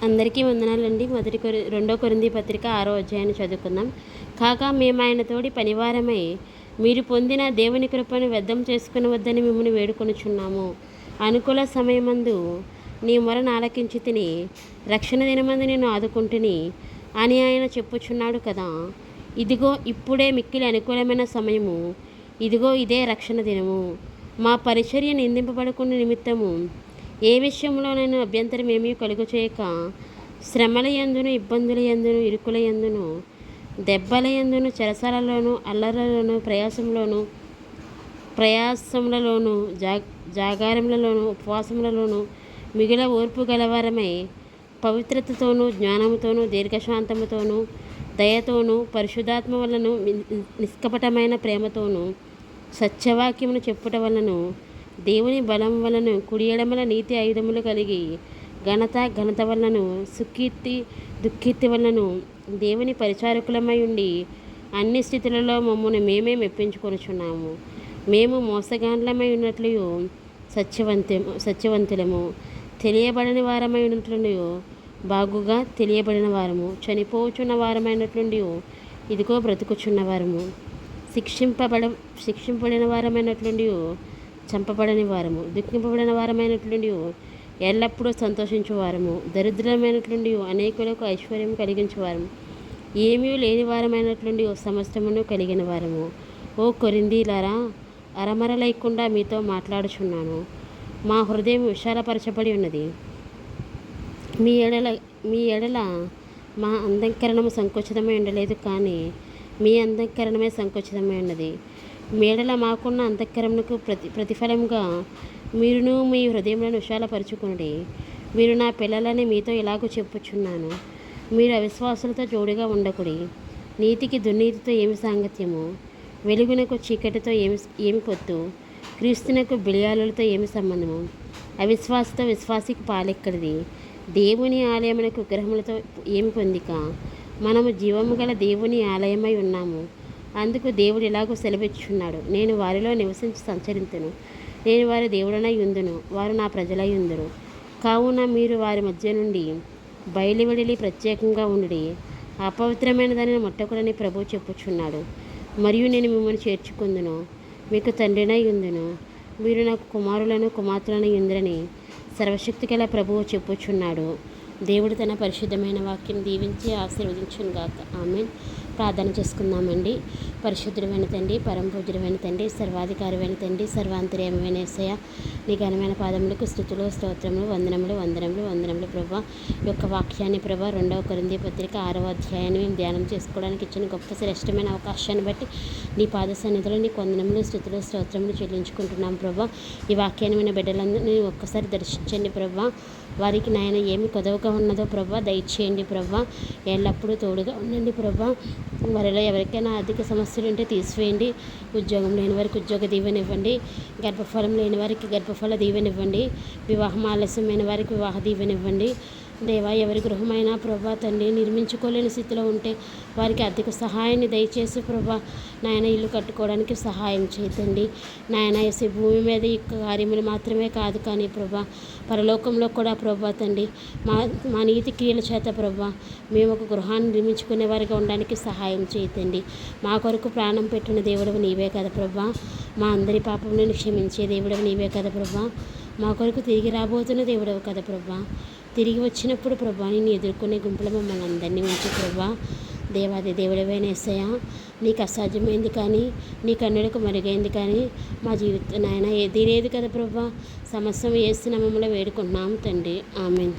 అందరికీ వందనాలండి. రెండో కొరింథీ పత్రిక 6వ అధ్యాయాన్ని చదువుకుందాం. కాగా మేము ఆయన తోడి పనివారమై మీరు పొందిన దేవుని కృపను వ్యర్థం చేసుకునవద్దని మిమ్మల్ని వేడుకొనుచున్నాము. అనుకూల సమయమందు నీ మొరను ఆలకించి తిని రక్షణ దినమందు నేను ఆదుకుంటుని అని ఆయన చెప్పుచున్నాడు కదా. ఇదిగో ఇప్పుడే మిక్కిలి అనుకూలమైన సమయము, ఇదిగో ఇదే రక్షణ దినము. మా పరిచర్య నిందింపబడకుండా నిమిత్తము ఏ విషయంలోనైనా అభ్యంతరం ఏమీ కలుగు చేయక శ్రమల యందును, ఇబ్బందుల యందును, ఇరుకుల యందును, దెబ్బల యందును, చెరసాలలోను, అల్లర్లలోను, ప్రయాసములలోను, జాగారములలోను, ఉపవాసములలోను మిగిల ఓర్పు గలవారమై పవిత్రతతోనూ, జ్ఞానముతోనూ, దీర్ఘశాంతముతోనూ, దయతోనూ, పరిశుద్ధాత్మ వలన నిష్కపటమైన ప్రేమతోనూ, సత్యవాక్యమును చెప్పుట వలన, దేవుని బలం వలన, కుడి ఎడమల నీతి ఆయుధములు కలిగి ఘనత వలన, సుకీర్తి దుఃఖీర్తి వలన దేవుని పరిచారకులమై ఉండి అన్ని స్థితులలో మమ్మల్ని మేమే మెప్పించుకొనుచున్నాము. మేము మోసగాండ్లమై ఉన్నట్లు సత్యవంతులము, తెలియబడని వారమై ఉన్నట్లు బాగుగా తెలియబడిన వారము, చనిపోచున్న వారమైనట్లుండి ఇదిగో బ్రతుకుచున్నవారము, శిక్షింపబడిన వారమైనట్లుండి చంపబడని వారము, దుఃఖింపబడిన వారమైనట్లుండి ఎల్లప్పుడూ సంతోషించువారము, దరిద్రమైనట్లుండి అనేకులకు ఐశ్వర్యం కలిగించువారము, ఏమీ లేని వారమైనట్లుండి సమస్తమును కలిగిన వారము. ఓ కొరింథీలారా, అరమర లేకుండా మీతో మాట్లాడుచున్నాను. మా హృదయం విశాలపరచబడి ఉన్నది. మీ ఎడల మా అంధకరణము సంకుచితమై ఉండలేదు, కానీ మీ అంధకరణమే సంకుచితమై ఉన్నది. మీ ఎడల మాకున్న అంధకరణకు ప్రతిఫలంగా మీరును మీ హృదయములను విశాలపరచుకునండి. మీరు నా పిల్లలని మీతో ఇలాగూ చెప్పుచున్నాను. మీరు అవిశ్వాసులతో జోడుగా ఉండకుడి. నీతికి దుర్నీతితో ఏమి సాంగత్యము, వెలుగునకు చీకటితో ఏమి పొత్తు, క్రీస్తునకు బిలియాలులతో ఏమి సంబంధము, అవిశ్వాసతో విశ్వాసికి పాలెక్కడిది, దేవుని ఆలయమునకు విగ్రహములతో ఏమి పొందిక. మనము జీవము గల దేవుని ఆలయమై ఉన్నాము. అందుకు దేవుడు ఇలాగూ సెలవిచ్చుచున్నాడు, నేను వారిలో నివసించి సంచరింతును, నేను వారి దేవుడనై యుందును, వారు నా ప్రజలై యుందురు. కావున మీరు వారి మధ్య నుండి బయలువెడలి ప్రత్యేకంగా ఉండి అపవిత్రమైన దానిని ముట్టకుడని ప్రభువు చెప్పుచున్నాడు. మరియు నేను మిమ్మల్ని చేర్చుకుందును, మీకు తండ్రినై యుందును, మీరు నాకు కుమారులను కుమార్తెలను యుందురని సర్వశక్తి గల ప్రభువు చెప్పుచున్నాడు. దేవుడు తన పరిశుద్ధమైన వాక్యం దీవించి ఆశీర్వదించునుగాక. ఆమేన్. ప్రార్థన చేసుకుందామండి. పరిశుద్ధుడైన తండ్రి, పరమపూజ్యుడైన తండ్రి, సర్వాధికారమైన తండ్రి, సర్వాంతర్యామైన యేసయ్య, నీ ఘనమైన పాదములకు స్తుతులు, స్తోత్రములు, వందనములు ప్రభా. ఈ యొక్క వాక్యాన్ని ప్రభా 2వ కొరింథీ పత్రిక 6వ అధ్యాయాన్ని మేము ధ్యానం చేసుకోవడానికి ఇచ్చిన గొప్ప శ్రేష్టమైన అవకాశాన్ని బట్టి నీ పాద సన్నిధిలో నీకు వందనములు, స్తుతులు, స్తోత్రములు చెల్లించుకుంటున్నాం ప్రభా. ఈ వాక్యాన్ని విన్న బిడ్డలందరినీ ఒక్కసారి దర్శించండి ప్రభా. వారికి నాయన ఏమి కొదవగా ఉన్నదో ప్రభా దయచేయండి ప్రభా. ఎల్లప్పుడూ తోడుగా ఉండండి ప్రభా. వారిలో ఎవరికైనా ఆర్థిక సమస్యలు ఉంటే తీసివేయండి. ఉద్యోగం లేని వారికి ఉద్యోగ దీవెన ఇవ్వండి. గర్భఫలం లేని వారికి గర్భఫల దీవెన ఇవ్వండి. వివాహం ఆలస్యమైన వారికి వివాహ దీవెన ఇవ్వండి. దేవా, ఎవరి గృహమైనా ప్రభా తండ్రి నిర్మించుకోలేని స్థితిలో ఉంటే వారికి ఆర్థిక సహాయాన్ని దయచేసి ప్రభా నాయన ఇల్లు కట్టుకోవడానికి సహాయం చేయండి నాయన. వేసే భూమి మీద ఈ కార్యములు మాత్రమే కాదు, కానీ ప్రభా పరలోకంలో కూడా ప్రభా తండ్రి మా నీతి క్రియల చేత ప్రభా మేము ఒక గృహాన్ని నిర్మించుకునే వారిగా ఉండడానికి సహాయం చేయండి. మా కొరకు ప్రాణం పెట్టిన దేవుడవు నీవే కదా ప్రభా. మా అందరి పాపములను క్షమించే దేవుడవు నీవే కదా ప్రభా. మా కొరకు తిరిగి రాబోతున్న దేవుడవు కదా ప్రభా. తిరిగి వచ్చినప్పుడు ప్రభా నేను ఎదుర్కొనే గుంపులో మమ్మల్ని అందరినీ ఉంచు ప్రభా. దేవాది దేవుడవైన యేసయ్య, నీకు అసాధ్యమైంది కానీ నీ కన్నులకు మరుగైంది కానీ మా జీవితం నాయన ఏది లేదు కదా ప్రభా. సమస్య వేస్తున్న మమ్మల్ని వేడుకుంటున్నాము తండ్రి. ఆమేన్.